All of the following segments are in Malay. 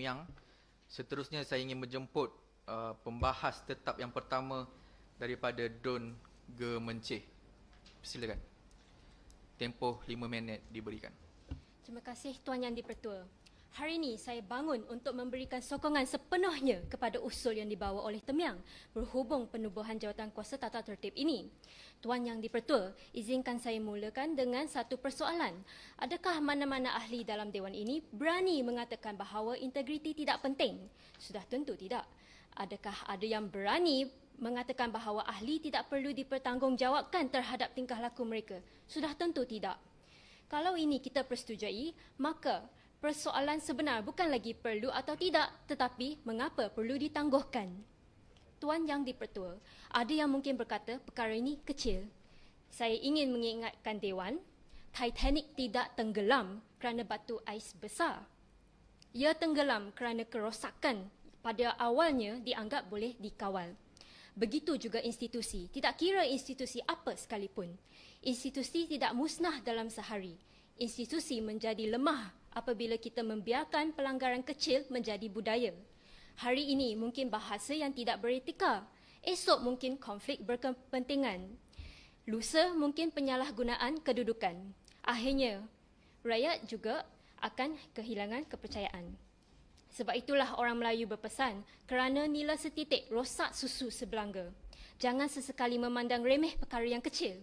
Temiang. Seterusnya saya ingin menjemput pembahas tetap yang pertama daripada Dun Gemencih. Silakan. Tempoh 5 minit diberikan. Terima kasih Tuan Yang di-Pertua. Hari ini saya bangun untuk memberikan sokongan sepenuhnya kepada usul yang dibawa oleh Temiang berhubung penubuhan jawatan kuasa tata tertib ini. Tuan Yang di-Pertua, izinkan saya mulakan dengan satu persoalan. Adakah mana-mana ahli dalam Dewan ini berani mengatakan bahawa integriti tidak penting? Sudah tentu tidak. Adakah ada yang berani mengatakan bahawa ahli tidak perlu dipertanggungjawabkan terhadap tingkah laku mereka? Sudah tentu tidak. Kalau ini kita persetujui, maka persoalan sebenar bukan lagi perlu atau tidak, tetapi mengapa perlu ditangguhkan. Tuan Yang di-Pertua, ada yang mungkin berkata perkara ini kecil. Saya ingin mengingatkan Dewan, Titanic tidak tenggelam kerana batu ais besar. Ia tenggelam kerana kerosakan pada awalnya dianggap boleh dikawal. Begitu juga institusi, tidak kira institusi apa sekalipun. Institusi tidak musnah dalam sehari. Institusi menjadi lemah apabila kita membiarkan pelanggaran kecil menjadi budaya. Hari ini mungkin bahasa yang tidak beretika. Esok mungkin konflik berkepentingan. Lusa mungkin penyalahgunaan kedudukan. Akhirnya, rakyat juga akan kehilangan kepercayaan. Sebab itulah orang Melayu berpesan, kerana nila setitik rosak susu sebelangga. Jangan sesekali memandang remeh perkara yang kecil.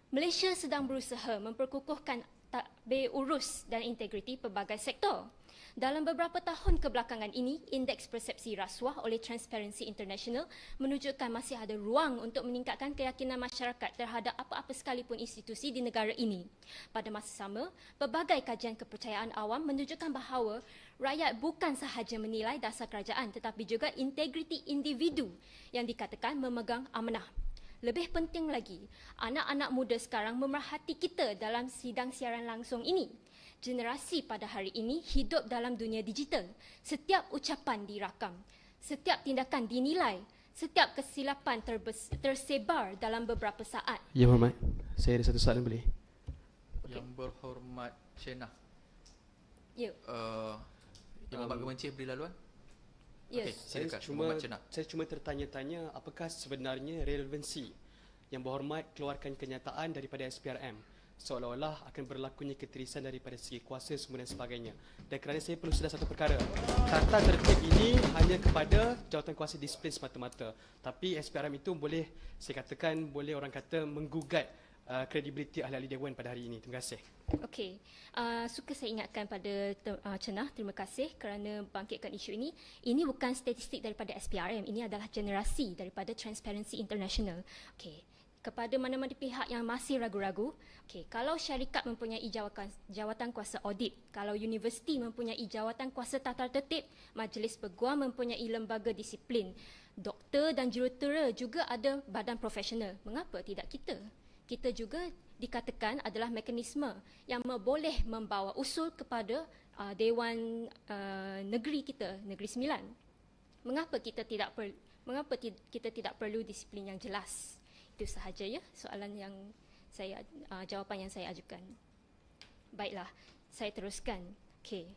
Malaysia sedang berusaha memperkukuhkan tadbir urus dan integriti pelbagai sektor. Dalam beberapa tahun kebelakangan ini, indeks persepsi rasuah oleh Transparency International menunjukkan masih ada ruang untuk meningkatkan keyakinan masyarakat terhadap apa-apa sekalipun institusi di negara ini. Pada masa sama, pelbagai kajian kepercayaan awam menunjukkan bahawa rakyat bukan sahaja menilai dasar kerajaan tetapi juga integriti individu yang dikatakan memegang amanah. Lebih penting lagi, anak-anak muda sekarang memerhati kita dalam sidang siaran langsung ini. Generasi pada hari ini hidup dalam dunia digital. Setiap ucapan dirakam, setiap tindakan dinilai, setiap kesilapan tersebar dalam beberapa saat. Yang Berhormat, saya ada satu soalan boleh? Yang Berhormat Chenah. Ya. Yang Berhormat Gemencih beri laluan. Yes. Okay, silakan. Saya cuma tertanya-tanya apakah sebenarnya relevansi Yang Berhormat keluarkan kenyataan daripada SPRM seolah-olah akan berlakunya ketirisan daripada segi kuasa semua dan sebagainya. Dan kerana saya perlu sedar satu perkara, tata tertib ini hanya kepada jawatan kuasa disiplin semata-mata. Tapi SPRM itu boleh, saya katakan, boleh orang kata menggugat kredibiliti ahli-ahli Dewan pada hari ini. Terima kasih. Okey, suka saya ingatkan pada Cenah, terima kasih kerana bangkitkan isu ini. Ini bukan statistik daripada SPRM, ini adalah generasi daripada Transparency International. Okey, kepada mana-mana pihak yang masih ragu-ragu, okey, kalau syarikat mempunyai jawatan kuasa audit, kalau universiti mempunyai jawatan kuasa tata tertib, majlis peguam mempunyai lembaga disiplin, doktor dan jurutera juga ada badan profesional. Mengapa tidak kita? Kita juga dikatakan adalah mekanisme yang boleh membawa usul kepada Dewan Negeri kita, Negeri Sembilan. Mengapa kita tidak perlu disiplin yang jelas? Itu sahaja ya soalan yang saya jawapan yang saya ajukan. Baiklah, saya teruskan. Okey.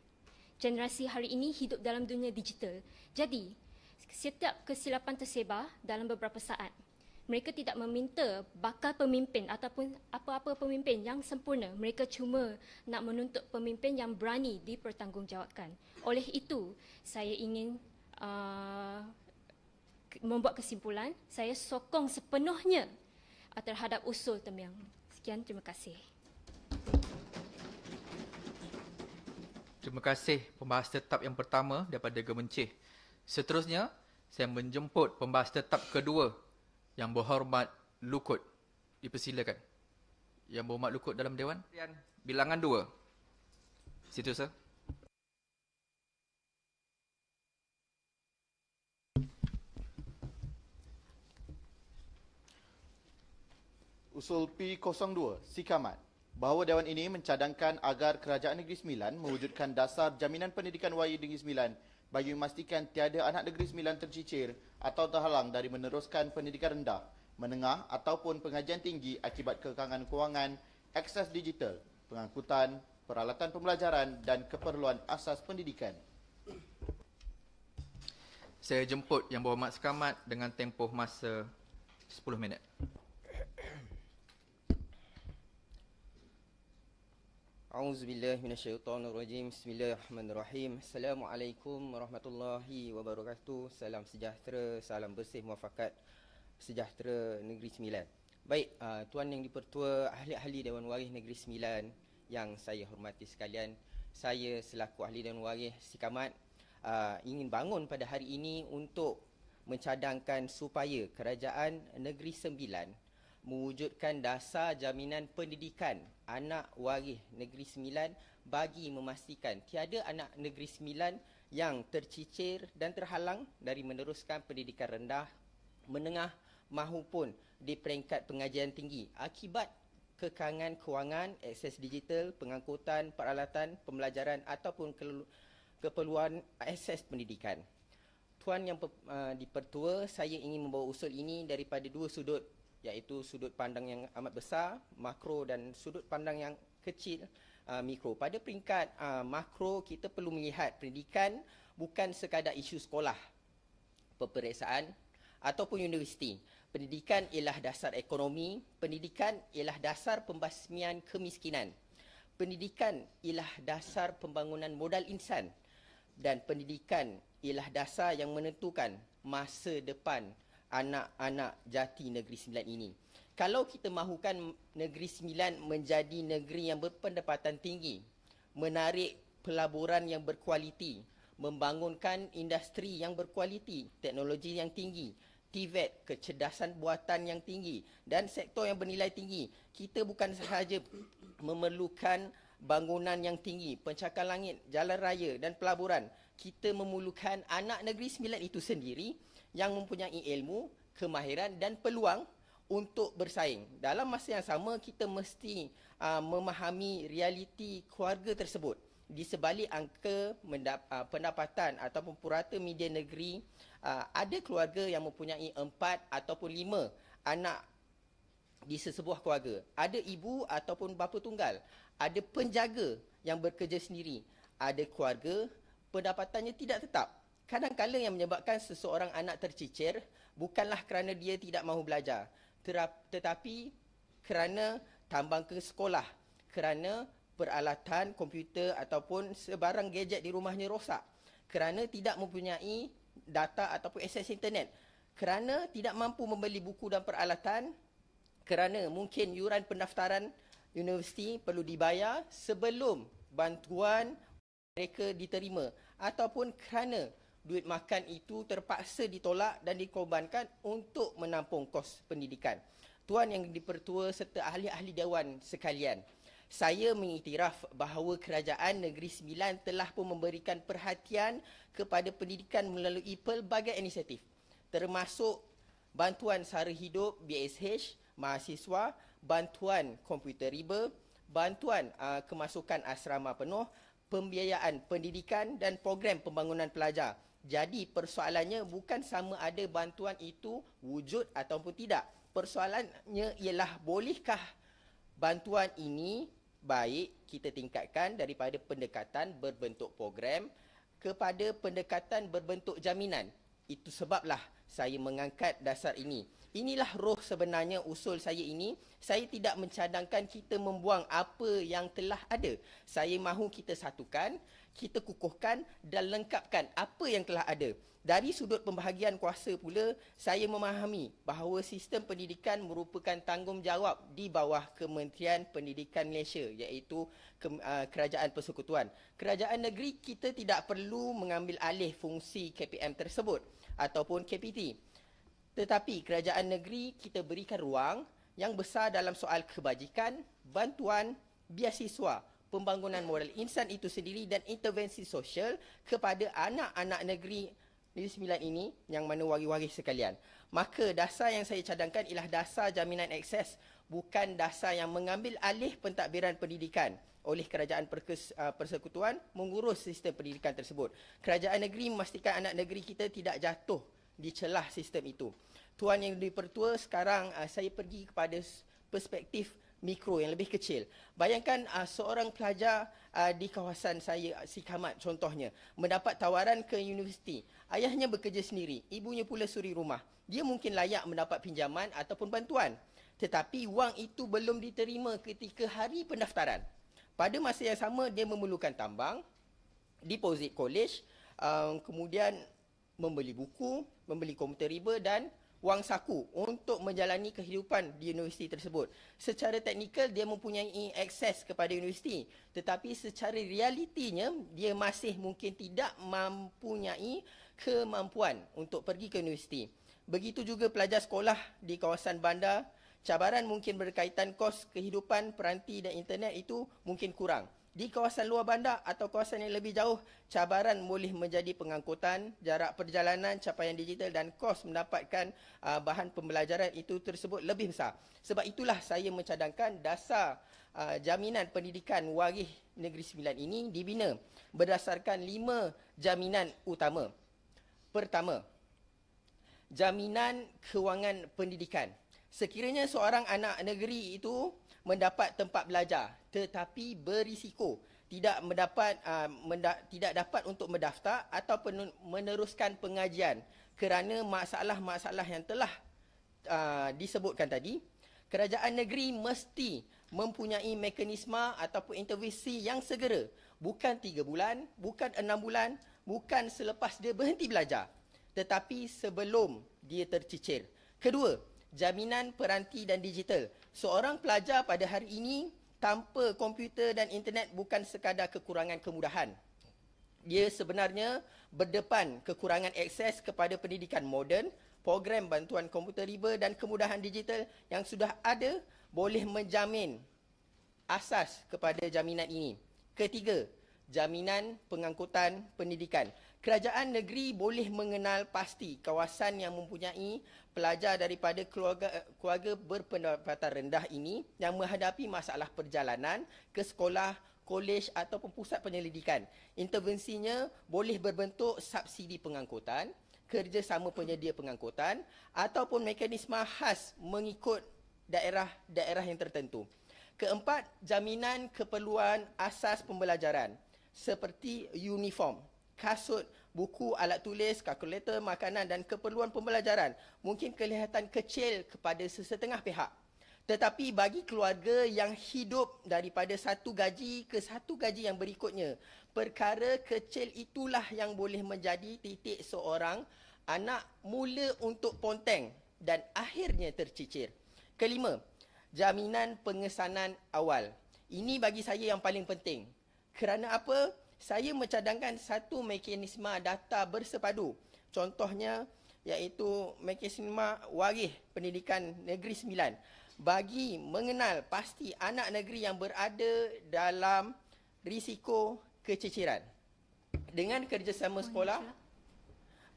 Generasi hari ini hidup dalam dunia digital. Jadi, setiap kesilapan tersebar dalam beberapa saat. Mereka tidak meminta bakal pemimpin ataupun apa-apa pemimpin yang sempurna. Mereka cuma nak menuntut pemimpin yang berani dipertanggungjawabkan. Oleh itu, saya ingin membuat kesimpulan, saya sokong sepenuhnya terhadap usul Temiang. Sekian, terima kasih. Terima kasih pembahas tetap yang pertama daripada Gemencih. Seterusnya, saya menjemput pembahas tetap kedua, Yang Berhormat Lukut. Dipersilakan. Yang Berhormat Lukut dalam Dewan. Bilangan 2. Situ, sir. Usul P02, Sikamat, bahawa Dewan ini mencadangkan agar Kerajaan Negeri Sembilan mewujudkan dasar jaminan pendidikan YU Negeri Sembilan bagi memastikan tiada anak Negeri Sembilan tercicir atau terhalang dari meneruskan pendidikan rendah, menengah ataupun pengajian tinggi akibat kekangan kewangan, akses digital, pengangkutan, peralatan pembelajaran dan keperluan asas pendidikan. Saya jemput Yang Berhormat Sekamat dengan tempoh masa 10 minit. A'udzubillahi minasyaitonirrajim. Bismillahirrahmanirrahim. Assalamualaikum warahmatullahi wabarakatuh. Salam sejahtera, salam bersih muafakat sejahtera Negeri Sembilan. Baik, Tuan Yang di-Pertua, ahli-ahli Dewan Waris Negeri Sembilan yang saya hormati sekalian, saya selaku ahli Dewan Waris Sikamat ingin bangun pada hari ini untuk mencadangkan supaya Kerajaan Negeri Sembilan mewujudkan dasar jaminan pendidikan anak waris Negeri Sembilan bagi memastikan tiada anak Negeri Sembilan yang tercicir dan terhalang dari meneruskan pendidikan rendah, menengah maupun di peringkat pengajian tinggi akibat kekangan kewangan, akses digital, pengangkutan, peralatan, pembelajaran ataupun keperluan akses pendidikan. Tuan Yang di-Pertua, saya ingin membawa usul ini daripada dua sudut, iaitu sudut pandang yang amat besar, makro, dan sudut pandang yang kecil, mikro. Pada peringkat makro, kita perlu melihat pendidikan bukan sekadar isu sekolah, peperiksaan ataupun universiti. Pendidikan ialah dasar ekonomi, pendidikan ialah dasar pembasmian kemiskinan. Pendidikan ialah dasar pembangunan modal insan, dan pendidikan ialah dasar yang menentukan masa depan anak-anak jati Negeri Sembilan ini. Kalau kita mahukan Negeri Sembilan menjadi negeri yang berpendapatan tinggi, menarik pelaburan yang berkualiti, membangunkan industri yang berkualiti, teknologi yang tinggi, TVET, kecerdasan buatan yang tinggi dan sektor yang bernilai tinggi, kita bukan sahaja memerlukan bangunan yang tinggi, pencakar langit, jalan raya dan pelaburan. Kita memerlukan anak Negeri Sembilan itu sendiri yang mempunyai ilmu, kemahiran dan peluang untuk bersaing. Dalam masa yang sama, kita mesti memahami realiti keluarga tersebut. Di sebalik angka pendapatan ataupun purata media negeri, ada keluarga yang mempunyai 4 ataupun 5 anak di sesebuah keluarga. Ada ibu ataupun bapa tunggal. Ada penjaga yang bekerja sendiri. Ada keluarga pendapatannya tidak tetap. Kadang-kadang yang menyebabkan seseorang anak tercicir bukanlah kerana dia tidak mahu belajar, tetapi kerana tambang ke sekolah, kerana peralatan komputer ataupun sebarang gadget di rumahnya rosak, kerana tidak mempunyai data ataupun akses internet, kerana tidak mampu membeli buku dan peralatan, kerana mungkin yuran pendaftaran universiti perlu dibayar sebelum bantuan mereka diterima, ataupun kerana duit makan itu terpaksa ditolak dan dikorbankan untuk menampung kos pendidikan. Tuan Yang di-Pertua serta ahli-ahli dewan sekalian, saya mengiktiraf bahawa Kerajaan Negeri Sembilan telah pun memberikan perhatian kepada pendidikan melalui pelbagai inisiatif, termasuk bantuan sara hidup BSH mahasiswa, bantuan komputer riba, bantuan kemasukan asrama penuh, pembiayaan pendidikan dan program pembangunan pelajar. Jadi persoalannya bukan sama ada bantuan itu wujud ataupun tidak. Persoalannya ialah bolehkah bantuan ini baik kita tingkatkan daripada pendekatan berbentuk program kepada pendekatan berbentuk jaminan. Itu sebablah saya mengangkat dasar ini. Inilah roh sebenarnya usul saya ini. Saya tidak mencadangkan kita membuang apa yang telah ada. Saya mahu kita satukan, kita kukuhkan dan lengkapkan apa yang telah ada. Dari sudut pembahagian kuasa pula, saya memahami bahawa sistem pendidikan merupakan tanggungjawab di bawah Kementerian Pendidikan Malaysia, iaitu Kerajaan Persekutuan. Kerajaan negeri kita tidak perlu mengambil alih fungsi KPM tersebut ataupun KPT. Tetapi kerajaan negeri kita berikan ruang yang besar dalam soal kebajikan, bantuan, biasiswa, pembangunan modal insan itu sendiri dan intervensi sosial kepada anak-anak negeri Sembilan ini yang mana waris-waris sekalian. Maka dasar yang saya cadangkan ialah dasar jaminan akses, bukan dasar yang mengambil alih pentadbiran pendidikan oleh Kerajaan Persekutuan mengurus sistem pendidikan tersebut. Kerajaan negeri memastikan anak negeri kita tidak jatuh di celah sistem itu. Tuan Yang di-Pertua, sekarang saya pergi kepada perspektif mikro, yang lebih kecil. Bayangkan seorang pelajar di kawasan saya, Sikamat contohnya, mendapat tawaran ke universiti. Ayahnya bekerja sendiri, ibunya pula suri rumah. Dia mungkin layak mendapat pinjaman ataupun bantuan. Tetapi wang itu belum diterima ketika hari pendaftaran. Pada masa yang sama, dia memerlukan tambang, deposit college, kemudian membeli buku, membeli komputer riba dan wang saku untuk menjalani kehidupan di universiti tersebut. Secara teknikal dia mempunyai akses kepada universiti, tetapi secara realitinya dia masih mungkin tidak mempunyai kemampuan untuk pergi ke universiti. Begitu juga pelajar sekolah di kawasan bandar, cabaran mungkin berkaitan kos kehidupan peranti dan internet itu mungkin kurang. Di kawasan luar bandar atau kawasan yang lebih jauh, cabaran boleh menjadi pengangkutan, jarak perjalanan, capaian digital dan kos mendapatkan bahan pembelajaran itu tersebut lebih besar. Sebab itulah saya mencadangkan dasar jaminan pendidikan Waris Negeri Sembilan ini dibina berdasarkan 5 jaminan utama. Pertama, jaminan kewangan pendidikan. Sekiranya seorang anak negeri itu mendapat tempat belajar tetapi berisiko tidak dapat untuk mendaftar atau meneruskan pengajian kerana masalah-masalah yang telah disebutkan tadi, kerajaan negeri mesti mempunyai mekanisme ataupun intervensi yang segera, bukan 3 bulan, bukan 6 bulan, bukan selepas dia berhenti belajar, tetapi sebelum dia tercicir. Kedua, jaminan peranti dan digital. Seorang pelajar pada hari ini tanpa komputer dan internet bukan sekadar kekurangan kemudahan. Dia sebenarnya berdepan kekurangan akses kepada pendidikan moden, program bantuan komputer riba dan kemudahan digital yang sudah ada boleh menjamin asas kepada jaminan ini. Ketiga, jaminan pengangkutan pendidikan. Kerajaan negeri boleh mengenal pasti kawasan yang mempunyai pelajar daripada keluarga berpendapatan rendah ini yang menghadapi masalah perjalanan ke sekolah, kolej ataupun pusat penyelidikan. Intervensinya boleh berbentuk subsidi pengangkutan, kerjasama penyedia pengangkutan ataupun mekanisme khas mengikut daerah-daerah yang tertentu. Keempat, jaminan keperluan asas pembelajaran seperti uniform, kasut, buku, alat tulis, kalkulator, makanan dan keperluan pembelajaran mungkin kelihatan kecil kepada sesetengah pihak. Tetapi bagi keluarga yang hidup daripada satu gaji ke satu gaji yang berikutnya, perkara kecil itulah yang boleh menjadi titik seorang anak mula untuk ponteng dan akhirnya tercicir. Kelima, jaminan pengesanan awal. Ini bagi saya yang paling penting. Kerana apa? Saya mencadangkan satu mekanisme data bersepadu. Contohnya iaitu mekanisme Waris Pendidikan Negeri Sembilan bagi mengenal pasti anak negeri yang berada dalam risiko keciciran. Dengan kerjasama sekolah,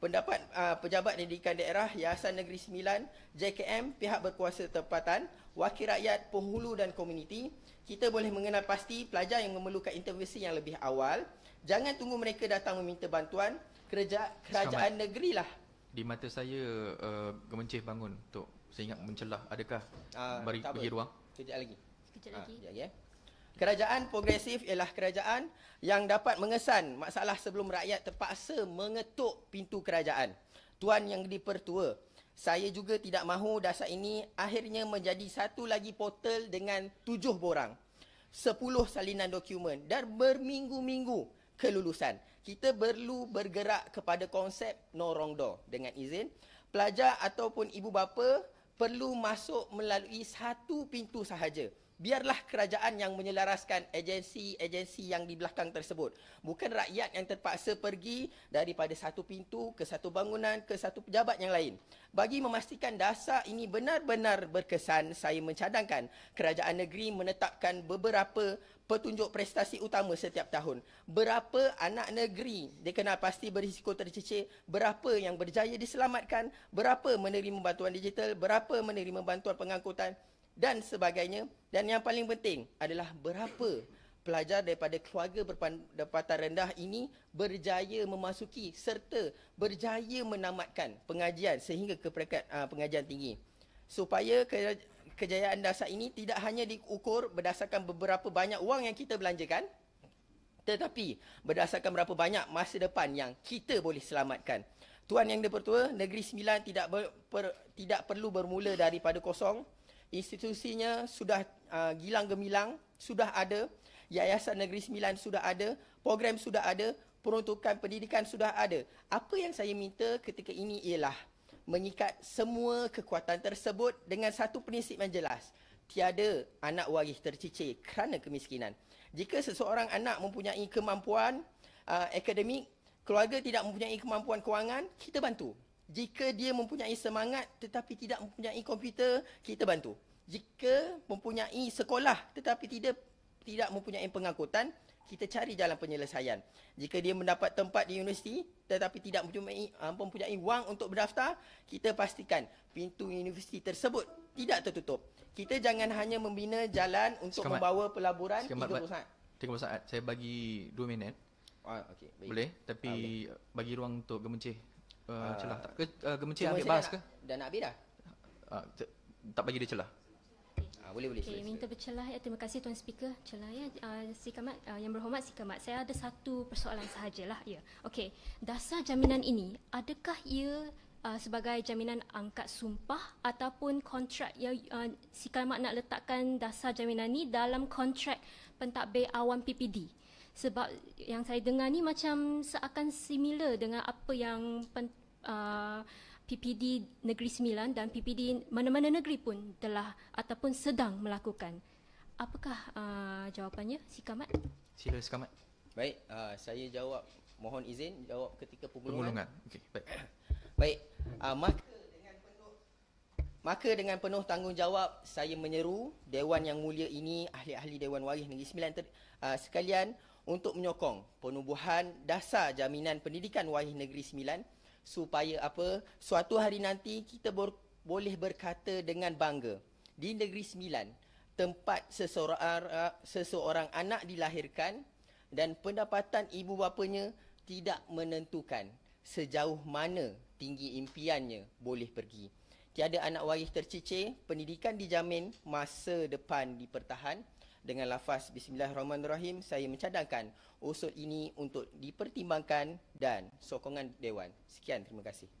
pendapat pejabat pendidikan daerah, Yayasan Negeri Sembilan, JKM, pihak berkuasa tempatan, wakil rakyat, penghulu dan komuniti, kita boleh mengenal pasti pelajar yang memerlukan intervensi yang lebih awal. Jangan tunggu mereka datang meminta bantuan. Kerajaan negeri lah. Di mata saya gemencih bangun untuk saya ingat mencelah. Adakah bagi ruang? Kejap lagi. Sekejap lagi. Ya. Kerajaan progresif ialah kerajaan yang dapat mengesan masalah sebelum rakyat terpaksa mengetuk pintu kerajaan. Tuan Yang Dipertua, saya juga tidak mahu dasar ini akhirnya menjadi satu lagi portal dengan 7 borang, 10 salinan dokumen dan berminggu-minggu kelulusan. Kita perlu bergerak kepada konsep no wrong door. Dengan izin, pelajar ataupun ibu bapa perlu masuk melalui satu pintu sahaja. Biarlah kerajaan yang menyelaraskan agensi-agensi yang di belakang tersebut. Bukan rakyat yang terpaksa pergi daripada satu pintu ke satu bangunan ke satu pejabat yang lain. Bagi memastikan dasar ini benar-benar berkesan, saya mencadangkan kerajaan negeri menetapkan beberapa petunjuk prestasi utama setiap tahun. Berapa anak negeri dikenal pasti berisiko tercicir, berapa yang berjaya diselamatkan, berapa menerima bantuan digital, berapa menerima bantuan pengangkutan dan sebagainya. Dan yang paling penting adalah berapa pelajar daripada keluarga berpendapatan rendah ini berjaya memasuki serta berjaya menamatkan pengajian sehingga ke peringkat pengajian tinggi. Supaya kejayaan dasar ini tidak hanya diukur berdasarkan beberapa banyak wang yang kita belanjakan, tetapi berdasarkan berapa banyak masa depan yang kita boleh selamatkan. Tuan Yang di-Pertua, Negeri Sembilan tidak perlu bermula daripada kosong. Institusinya sudah gilang gemilang, sudah ada. Yayasan Negeri Sembilan sudah ada. Program sudah ada. Peruntukan pendidikan sudah ada. Apa yang saya minta ketika ini ialah mengikat semua kekuatan tersebut dengan satu prinsip yang jelas. Tiada anak waris tercicir kerana kemiskinan. Jika seseorang anak mempunyai kemampuan akademik, keluarga tidak mempunyai kemampuan kewangan, kita bantu. Jika dia mempunyai semangat tetapi tidak mempunyai komputer, kita bantu. Jika mempunyai sekolah tetapi tidak mempunyai pengangkutan, kita cari jalan penyelesaian. Jika dia mendapat tempat di universiti tetapi tidak mempunyai wang untuk berdaftar, kita pastikan pintu universiti tersebut tidak tertutup. Kita jangan hanya membina jalan untuk membawa pelaburan 30 saat. 30 saat. Saya bagi 2 minit. Okay, baik. Boleh? Tapi bagi ruang untuk Gemencih celah tak? Gemencih Cuma ambil saya bahas ke? Dah nak habis dah? Tak bagi dia celah. Boleh. Okay, minta bercelah ya. Terima kasih Tuan Speaker. Celah ya. Si Kamat, yang berhormat Si Kamat, saya ada satu persoalan sahajalah ya. Okey, dasar jaminan ini adakah ia sebagai jaminan angkat sumpah ataupun kontrak yang Si Kamat nak letakkan dasar jaminan ni dalam kontrak pentadbir awam PPD? Sebab yang saya dengar ni macam seakan similar dengan apa yang PPD Negeri Sembilan dan PPD mana-mana negeri pun telah ataupun sedang melakukan. Apakah jawapannya, Si Kamat? Sila Si Kamat. Baik, saya jawab, mohon izin jawab ketika permulungan. Okey, baik. Baik, maka dengan penuh tanggungjawab saya menyeru Dewan Yang Mulia ini, ahli-ahli Dewan Waris Negeri Sembilan sekalian untuk menyokong penubuhan dasar jaminan pendidikan waris Negeri Sembilan supaya suatu hari nanti kita boleh berkata dengan bangga di Negeri Sembilan tempat seseorang anak dilahirkan dan pendapatan ibu bapanya tidak menentukan sejauh mana tinggi impiannya boleh pergi. Tiada anak waris tercicir, pendidikan dijamin, masa depan dipertahan. Dengan lafaz Bismillahirrahmanirrahim, saya mencadangkan usul ini untuk dipertimbangkan dan sokongan Dewan. Sekian, terima kasih.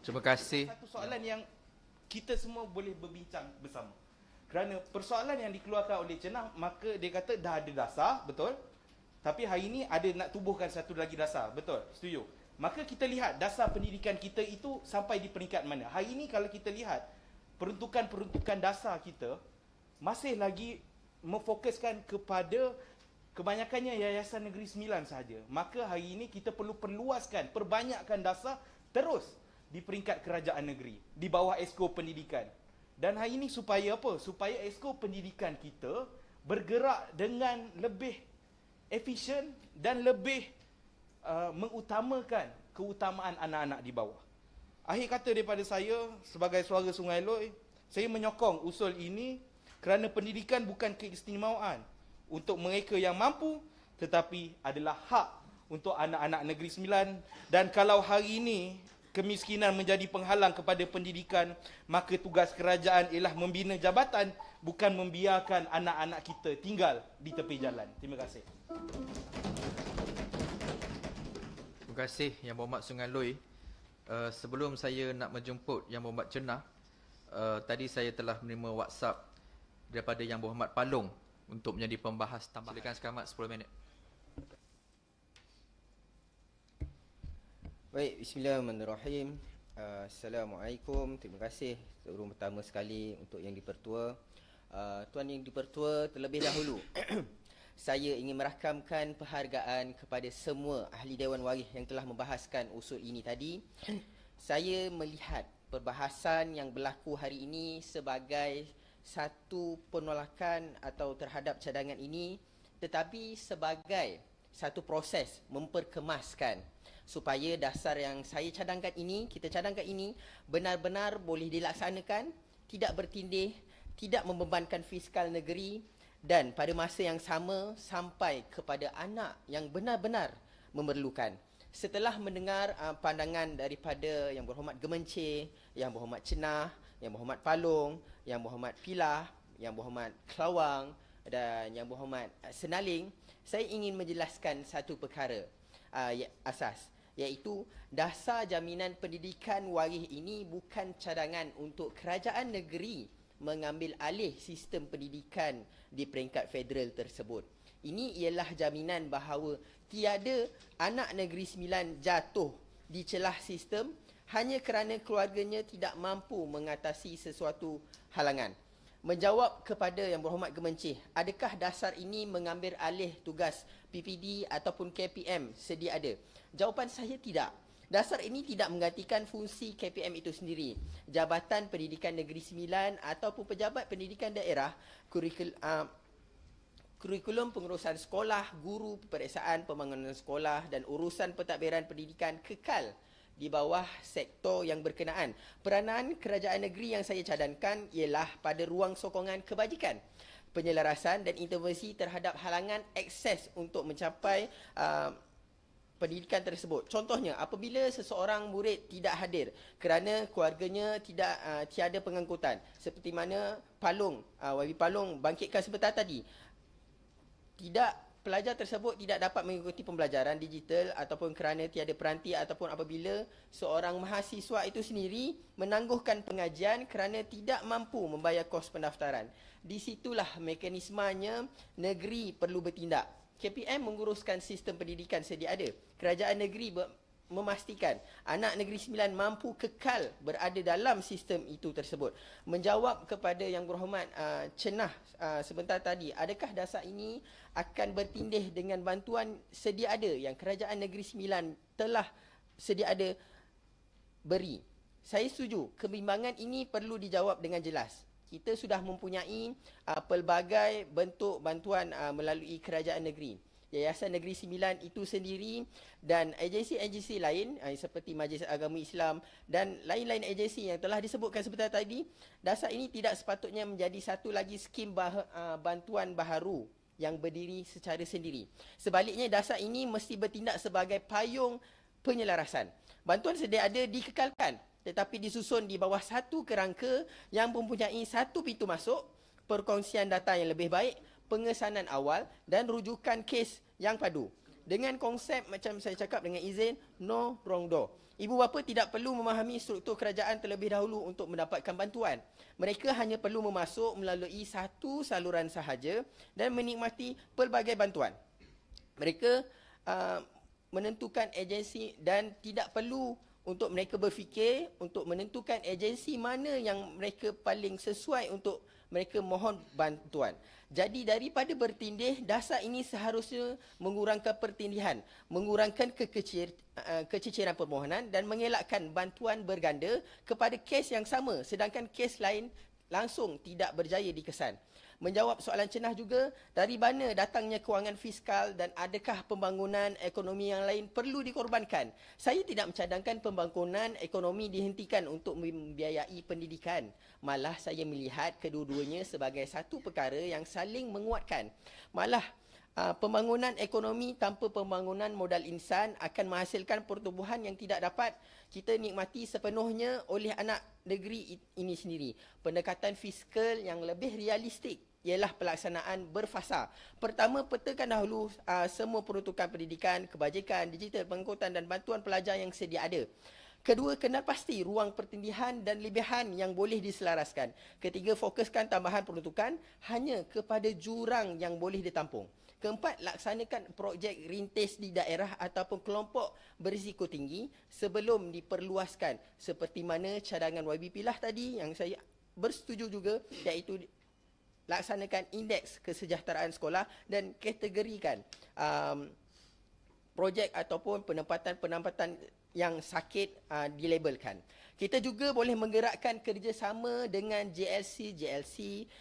Terima kasih. Satu soalan yang kita semua boleh berbincang bersama. Kerana persoalan yang dikeluarkan oleh Cenah, maka dia kata dah ada dasar, betul? Tapi hari ini ada nak tubuhkan satu lagi dasar, betul? Setuju? Maka kita lihat dasar pendidikan kita itu sampai di peringkat mana. Hari ini kalau kita lihat peruntukan dasar kita masih lagi memfokuskan kepada kebanyakannya Yayasan Negeri Sembilan sahaja. Maka hari ini kita perlu perluaskan, perbanyakkan dasar terus di peringkat kerajaan negeri, di bawah Esko Pendidikan. Dan hari ini supaya apa? Supaya Esko Pendidikan kita bergerak dengan lebih efisien dan lebih mengutamakan keutamaan anak-anak di bawah. Akhir kata daripada saya sebagai suara Sungai Loi, saya menyokong usul ini kerana pendidikan bukan keistimewaan untuk mereka yang mampu, tetapi adalah hak untuk anak-anak Negeri Sembilan. Dan kalau hari ini kemiskinan menjadi penghalang kepada pendidikan, maka tugas kerajaan ialah membina jabatan, bukan membiarkan anak-anak kita tinggal di tepi jalan. Terima kasih. Terima kasih Yang Berhormat Sungai Loi. Sebelum saya nak menjemput Yang Berhormat Cenah, tadi saya telah menerima WhatsApp daripada Yang Berhormat Palong untuk menjadi pembahas tambahan. Silakan sekamat 10 minit. Baik, bismillahirrahmanirrahim. Assalamualaikum. Terima kasih sebelum pertama sekali untuk Yang di-Pertua. Tuan Yang di-Pertua, terlebih dahulu saya ingin merakamkan penghargaan kepada semua ahli Dewan Waris yang telah membahaskan usul ini tadi. Saya melihat perbahasan yang berlaku hari ini sebagai satu penolakan atau terhadap cadangan ini, tetapi sebagai satu proses memperkemaskan supaya dasar yang saya cadangkan ini, kita cadangkan ini benar-benar boleh dilaksanakan, tidak bertindih, tidak membebankan fiskal negeri dan pada masa yang sama sampai kepada anak yang benar-benar memerlukan. setelah mendengar pandangan daripada Yang Berhormat Gemencih, Yang Berhormat Cenah, Yang Berhormat Palong, Yang Berhormat Pilah, Yang Berhormat Kelawang dan Yang Berhormat Senaling, saya ingin menjelaskan satu perkara asas, iaitu dasar jaminan pendidikan waris ini bukan cadangan untuk kerajaan negeri mengambil alih sistem pendidikan di peringkat federal tersebut. Ini ialah jaminan bahawa tiada anak negeri sembilan jatuh di celah sistem hanya kerana keluarganya tidak mampu mengatasi sesuatu halangan. Menjawab kepada Yang Berhormat Gemencih, adakah dasar ini mengambil alih tugas PPD ataupun KPM sedia ada? Jawapan saya tidak. Dasar ini tidak menggantikan fungsi KPM itu sendiri. Jabatan Pendidikan Negeri Sembilan ataupun pejabat pendidikan daerah, kurikulum pengurusan sekolah, guru, peperiksaan pembangunan sekolah dan urusan pentadbiran pendidikan kekal di bawah sektor yang berkenaan. Peranan kerajaan negeri yang saya cadangkan ialah pada ruang sokongan kebajikan, penyelarasan dan intervensi terhadap halangan akses untuk mencapai pendidikan tersebut. Contohnya, apabila seseorang murid tidak hadir kerana keluarganya tiada pengangkutan, seperti mana YB Palong bangkitkan sebentar tadi, pelajar tersebut tidak dapat mengikuti pembelajaran digital ataupun kerana tiada peranti, ataupun apabila seorang mahasiswa itu sendiri menangguhkan pengajian kerana tidak mampu membayar kos pendaftaran. Di situlah mekanismenya negeri perlu bertindak. KPM menguruskan sistem pendidikan sedia ada. Kerajaan negeri memastikan anak negeri sembilan mampu kekal berada dalam sistem itu tersebut. Menjawab kepada Yang Berhormat Cenah sebentar tadi, adakah dasar ini akan bertindih dengan bantuan sedia ada yang kerajaan negeri sembilan telah sedia ada beri? Saya setuju, kebimbangan ini perlu dijawab dengan jelas. Kita sudah mempunyai pelbagai bentuk bantuan melalui kerajaan negeri. Yayasan Negeri Sembilan itu sendiri dan agensi-agensi lain seperti Majlis Agama Islam dan lain-lain agensi yang telah disebutkan sebentar tadi, dasar ini tidak sepatutnya menjadi satu lagi skim bantuan baharu yang berdiri secara sendiri. Sebaliknya, dasar ini mesti bertindak sebagai payung penyelarasan. Bantuan sedia ada dikekalkan, tetapi disusun di bawah satu kerangka yang mempunyai satu pintu masuk, perkongsian data yang lebih baik, pengesanan awal dan rujukan kes yang padu. Dengan konsep macam saya cakap dengan izin, no wrong door. Ibu bapa tidak perlu memahami struktur kerajaan terlebih dahulu untuk mendapatkan bantuan. Mereka hanya perlu memasuk melalui satu saluran sahaja dan menikmati pelbagai bantuan. Mereka menentukan agensi dan tidak perlu untuk mereka berfikir untuk menentukan agensi mana yang mereka paling sesuai untuk mereka mohon bantuan. Jadi daripada bertindih, dasar ini seharusnya mengurangkan pertindihan, mengurangkan kececeran permohonan dan mengelakkan bantuan berganda kepada kes yang sama sedangkan kes lain langsung tidak berjaya dikesan. Menjawab soalan Cenah juga, dari mana datangnya kewangan fiskal dan adakah pembangunan ekonomi yang lain perlu dikorbankan? Saya tidak mencadangkan pembangunan ekonomi dihentikan untuk membiayai pendidikan. Malah saya melihat kedua-duanya sebagai satu perkara yang saling menguatkan. Malah pembangunan ekonomi tanpa pembangunan modal insan akan menghasilkan pertumbuhan yang tidak dapat kita nikmati sepenuhnya oleh anak negeri ini sendiri. Pendekatan fiskal yang lebih realistik ialah pelaksanaan berfasa. Pertama, petakan dahulu semua peruntukan pendidikan, kebajikan, digital, pengangkutan dan bantuan pelajar yang sedia ada. Kedua, kenal pasti ruang pertindihan dan lebihan yang boleh diselaraskan. Ketiga, fokuskan tambahan peruntukan hanya kepada jurang yang boleh ditampung. Keempat, laksanakan projek rintis di daerah ataupun kelompok berisiko tinggi sebelum diperluaskan. Seperti mana cadangan YB Pilah tadi yang saya bersetuju juga, iaitu laksanakan indeks kesejahteraan sekolah dan kategorikan projek ataupun penempatan yang sakit dilabelkan. Kita juga boleh menggerakkan kerjasama dengan JLC,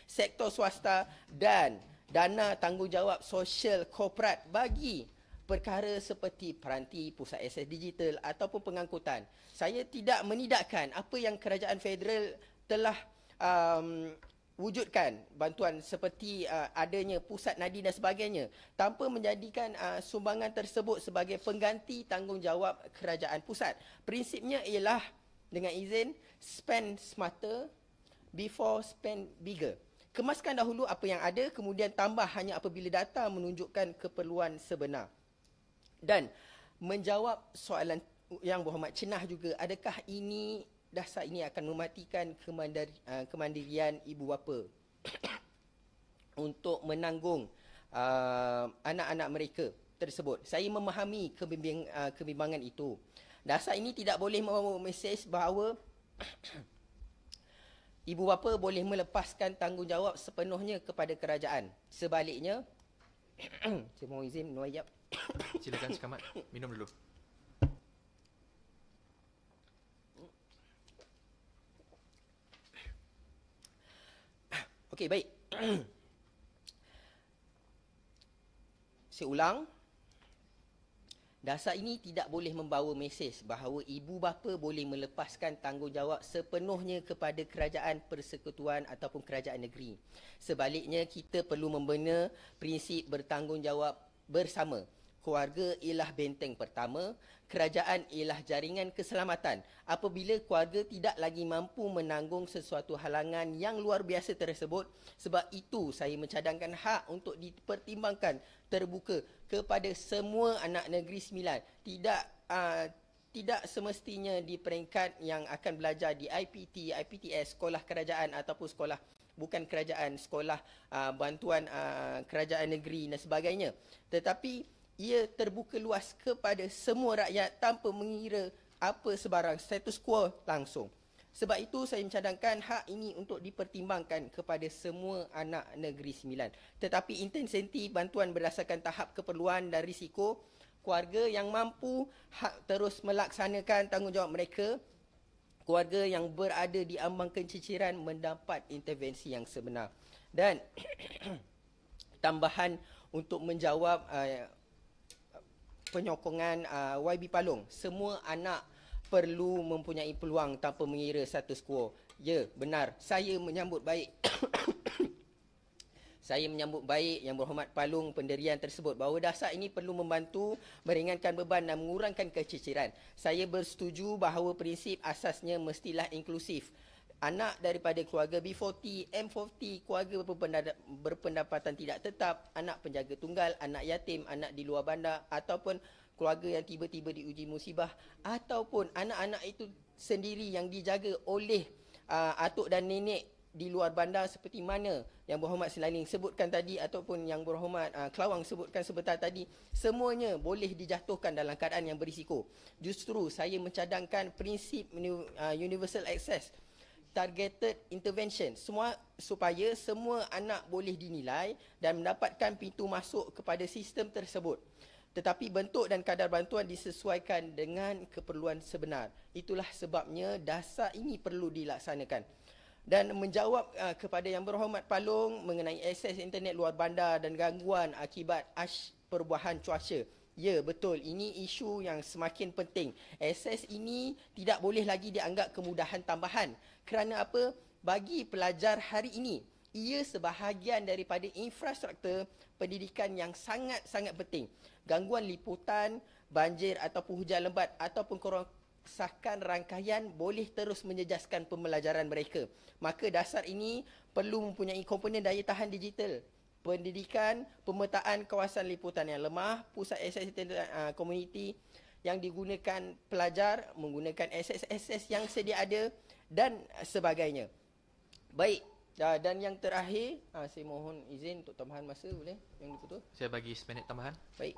sektor swasta dan dana tanggungjawab sosial korporat bagi perkara seperti peranti, pusat akses digital ataupun pengangkutan. Saya tidak menidakkan apa yang kerajaan federal telah wujudkan bantuan seperti adanya pusat nadi dan sebagainya tanpa menjadikan sumbangan tersebut sebagai pengganti tanggungjawab kerajaan pusat. Prinsipnya ialah dengan izin spend smarter before spend bigger. Kemaskan dahulu apa yang ada, kemudian tambah hanya apabila data menunjukkan keperluan sebenar. Dan menjawab soalan Yang Berhormat Cenah juga, adakah dasar ini akan mematikan kemandirian ibu bapa untuk menanggung anak-anak mereka tersebut? Saya memahami kebimbangan itu. Dasar ini tidak boleh membawa mesej bahawa ibu bapa boleh melepaskan tanggungjawab sepenuhnya kepada kerajaan. Sebaliknya, saya mohon izin minum air. Silakan Sikamat, minum dulu. Okey, baik. Saya ulang. Dasar ini tidak boleh membawa mesej bahawa ibu bapa boleh melepaskan tanggungjawab sepenuhnya kepada kerajaan persekutuan ataupun kerajaan negeri. Sebaliknya, kita perlu membina prinsip bertanggungjawab bersama. Keluarga ialah benteng pertama, kerajaan ialah jaringan keselamatan. Apabila keluarga tidak lagi mampu menanggung sesuatu halangan yang luar biasa tersebut, sebab itu saya mencadangkan hak untuk dipertimbangkan terbuka kepada semua anak negeri sembilan. Tidak semestinya di peringkat yang akan belajar di IPT, IPTS, sekolah kerajaan ataupun sekolah bukan kerajaan, sekolah bantuan kerajaan negeri dan sebagainya. Tetapi ia terbuka luas kepada semua rakyat tanpa mengira apa sebarang status quo langsung. Sebab itu saya mencadangkan hak ini untuk dipertimbangkan kepada semua anak negeri sembilan. Tetapi intensiti bantuan berdasarkan tahap keperluan dan risiko, keluarga yang mampu terus melaksanakan tanggungjawab mereka, keluarga yang berada di ambang keciciran mendapat intervensi yang sebenar. Dan tambahan untuk menjawab penyokongan YB Palung, semua anak perlu mempunyai peluang tanpa mengira status quo. Ya, benar. Saya menyambut baik Yang Berhormat Palung pendirian tersebut bahawa dasar ini perlu membantu meringankan beban dan mengurangkan keciciran. Saya bersetuju bahawa prinsip asasnya mestilah inklusif. Anak daripada keluarga B40, M40, keluarga berpendapatan tidak tetap, anak penjaga tunggal, anak yatim, anak di luar bandar ataupun keluarga yang tiba-tiba diuji musibah ataupun anak-anak itu sendiri yang dijaga oleh atuk dan nenek di luar bandar seperti mana Yang Berhormat Selaling sebutkan tadi ataupun Yang Berhormat Kelawang sebutkan sebentar tadi, semuanya boleh dijatuhkan dalam keadaan yang berisiko. Justru saya mencadangkan prinsip universal access, targeted intervention, supaya semua anak boleh dinilai dan mendapatkan pintu masuk kepada sistem tersebut. Tetapi bentuk dan kadar bantuan disesuaikan dengan keperluan sebenar. Itulah sebabnya dasar ini perlu dilaksanakan. Dan menjawab kepada Yang Berhormat Palung mengenai akses internet luar bandar dan gangguan akibat perubahan cuaca. Ya, betul. Ini isu yang semakin penting. Akses ini tidak boleh lagi dianggap kemudahan tambahan. Kerana apa? Bagi pelajar hari ini, ia sebahagian daripada infrastruktur pendidikan yang sangat-sangat penting. Gangguan liputan, banjir ataupun hujan lebat ataupun kerosakan rangkaian boleh terus menjejaskan pembelajaran mereka. Maka dasar ini perlu mempunyai komponen daya tahan digital, pendidikan, pemetaan kawasan liputan yang lemah, pusat akses internet komuniti yang digunakan pelajar, menggunakan akses yang sedia ada dan sebagainya. Baik, dan yang terakhir, saya mohon izin untuk tambahan masa, boleh? Yang diputus? Saya bagi seminit tambahan. Baik.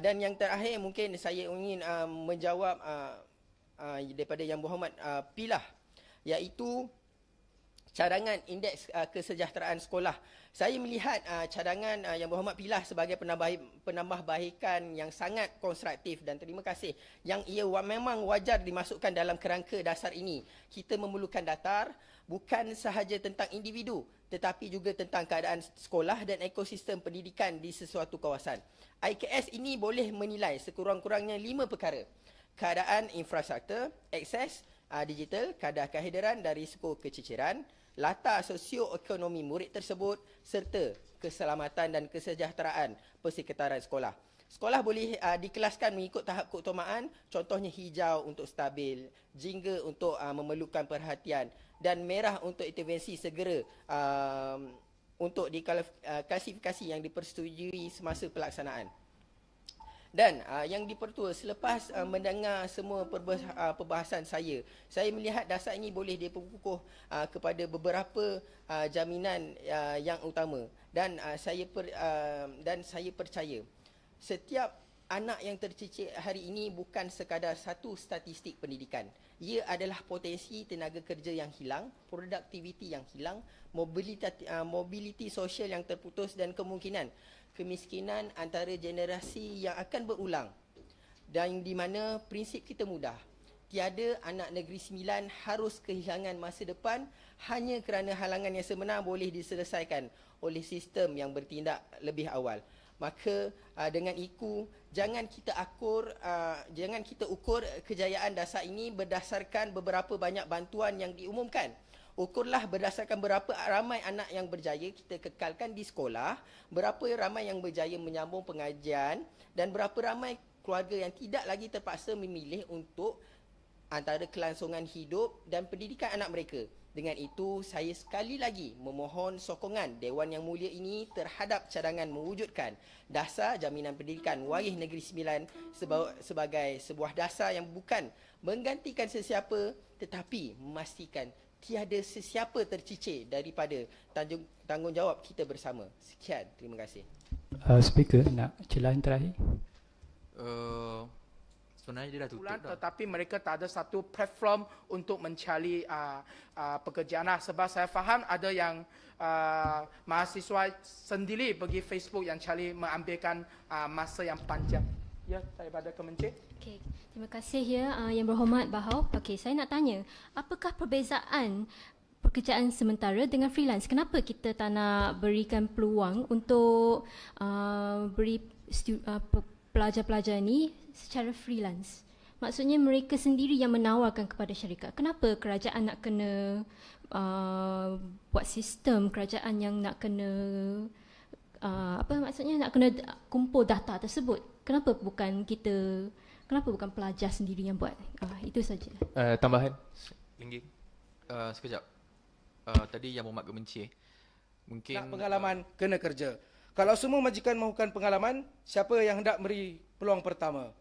Dan yang terakhir mungkin saya ingin menjawab daripada Yang Berhormat Pilah, iaitu cadangan indeks kesejahteraan sekolah. Saya melihat cadangan Yang Berhormat Pilah sebagai penambahbaikan yang sangat konstruktif dan terima kasih. Yang ia memang wajar dimasukkan dalam kerangka dasar ini. Kita memerlukan data bukan sahaja tentang individu tetapi juga tentang keadaan sekolah dan ekosistem pendidikan di sesuatu kawasan. IKS ini boleh menilai sekurang-kurangnya 5 perkara. Keadaan infrastruktur, akses digital, kadar kehadiran dan risiko keciciran, latar sosioekonomi murid tersebut serta keselamatan dan kesejahteraan persekitaran sekolah. Sekolah boleh dikelaskan mengikut tahap keutamaan, contohnya hijau untuk stabil, jingga untuk memerlukan perhatian dan merah untuk intervensi segera untuk diklasifikasi yang dipersetujui semasa pelaksanaan. Dan yang dipertua, selepas mendengar semua perbahasan saya melihat dasar ini boleh diperkukuh kepada beberapa jaminan yang utama. Dan saya percaya setiap anak yang tercicir hari ini bukan sekadar satu statistik pendidikan. Ia adalah potensi tenaga kerja yang hilang, produktiviti yang hilang, mobiliti sosial yang terputus dan kemungkinan kemiskinan antara generasi yang akan berulang. Dan di mana prinsip kita mudah. Tiada anak negeri sembilan harus kehilangan masa depan hanya kerana halangan yang sebenar boleh diselesaikan oleh sistem yang bertindak lebih awal. Maka dengan itu jangan kita ukur kejayaan dasar ini berdasarkan beberapa banyak bantuan yang diumumkan. Ukurlah berdasarkan berapa ramai anak yang berjaya kita kekalkan di sekolah, berapa ramai yang berjaya menyambung pengajian dan berapa ramai keluarga yang tidak lagi terpaksa memilih untuk antara kelangsungan hidup dan pendidikan anak mereka. Dengan itu, saya sekali lagi memohon sokongan Dewan Yang Mulia ini terhadap cadangan mewujudkan dasar jaminan pendidikan Waih Negeri Sembilan sebagai sebuah dasar yang bukan menggantikan sesiapa tetapi memastikan tiada sesiapa tercicir daripada tanggungjawab kita bersama. Sekian, terima kasih. Speaker nak celah yang terakhir. Sebenarnya dia dah tutup dah. Tetapi mereka tak ada satu platform untuk mencari pekerjaan. Sebab saya faham ada yang mahasiswa sendiri pergi Facebook yang cari mengambilkan masa yang panjang. Ya, daripada Kemencik. Okey, terima kasih ya Yang Berhormat Bahau. Okey, saya nak tanya, apakah perbezaan pekerjaan sementara dengan freelance? Kenapa kita tak nak berikan peluang untuk beri pelajar-pelajar ni secara freelance? Maksudnya mereka sendiri yang menawarkan kepada syarikat. Kenapa kerajaan nak kena buat sistem, kerajaan yang nak kena nak kena kumpul data tersebut? Kenapa bukan pelajar sendiri yang buat? Itu saja. Tambahan. Lingging. Sekejap. Tadi Yang Berhormat Kemencih mungkin Nak pengalaman, kena kerja. Kalau semua majikan mahukan pengalaman, siapa yang hendak beri peluang pertama?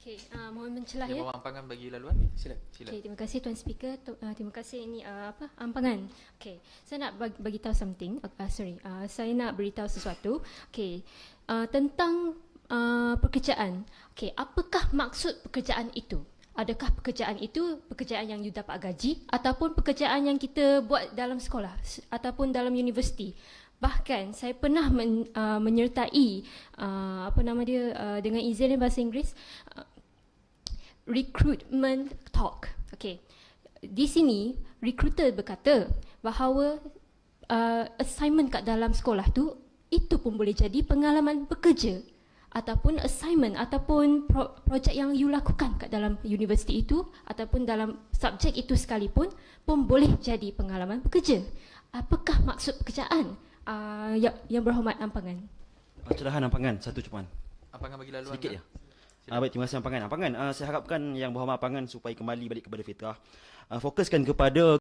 Okey, mohon mencelah Yang ya. Berhormat Ampangan bagi laluan. Sila. Okay, terima kasih Tuan Speaker. Terima kasih ini Ampangan. Okay, saya nak bagi tahu something. Saya nak beritahu sesuatu. Okay, tentang pekerjaan. Okay, apakah maksud pekerjaan itu? Adakah pekerjaan itu pekerjaan yang you dapat gaji ataupun pekerjaan yang kita buat dalam sekolah ataupun dalam universiti? Bahkan saya pernah menyertai dengan izin bahasa Inggeris recruitment talk. Okay, di sini recruiter berkata bahawa assignment kat dalam sekolah tu itu pun boleh jadi pengalaman bekerja ataupun assignment ataupun projek yang you lakukan kat dalam universiti itu ataupun dalam subjek itu sekalipun pun boleh jadi pengalaman bekerja. Apakah maksud pekerjaan? Yang Berhormat Ampangan. Cerahan Ampangan, satu cuman. Ampangan bagi laluan. Sedikit ya. Baik, terima kasih Ampangan. Ampangan, saya harapkan Yang Berhormat Ampangan supaya kembali balik kepada fitrah. Fokuskan kepada